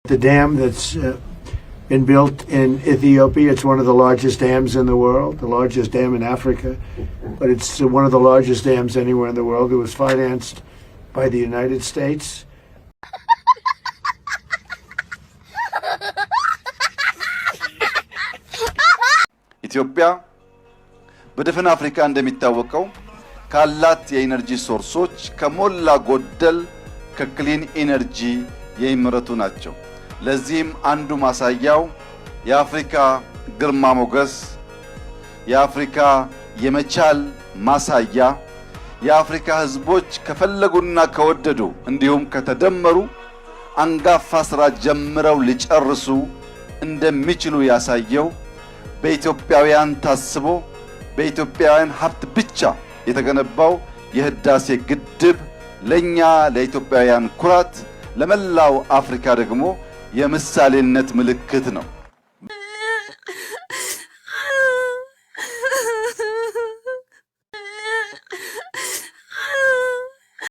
The dam that's been built in Ethiopia, it's one of the largest dams in the world, the largest dam in Africa, but it's one of the largest dams anywhere in the world. It was financed by the United States. ኢትዮጵያ በደፈን አፍሪካ እንደሚታወቀው ካላት የኢነርጂ ሶርሶች ከሞላ ጎደል ከክሊን ኢነርጂ የሚመረቱ ናቸው። ለዚህም አንዱ ማሳያው የአፍሪካ ግርማ ሞገስ፣ የአፍሪካ የመቻል ማሳያ፣ የአፍሪካ ህዝቦች ከፈለጉና ከወደዱ እንዲሁም ከተደመሩ አንጋፋ ስራ ጀምረው ሊጨርሱ እንደሚችሉ ያሳየው በኢትዮጵያውያን ታስቦ በኢትዮጵያውያን ሀብት ብቻ የተገነባው የህዳሴ ግድብ ለኛ ለኢትዮጵያውያን ኩራት፣ ለመላው አፍሪካ ደግሞ የምሳሌነት ምልክት ነው።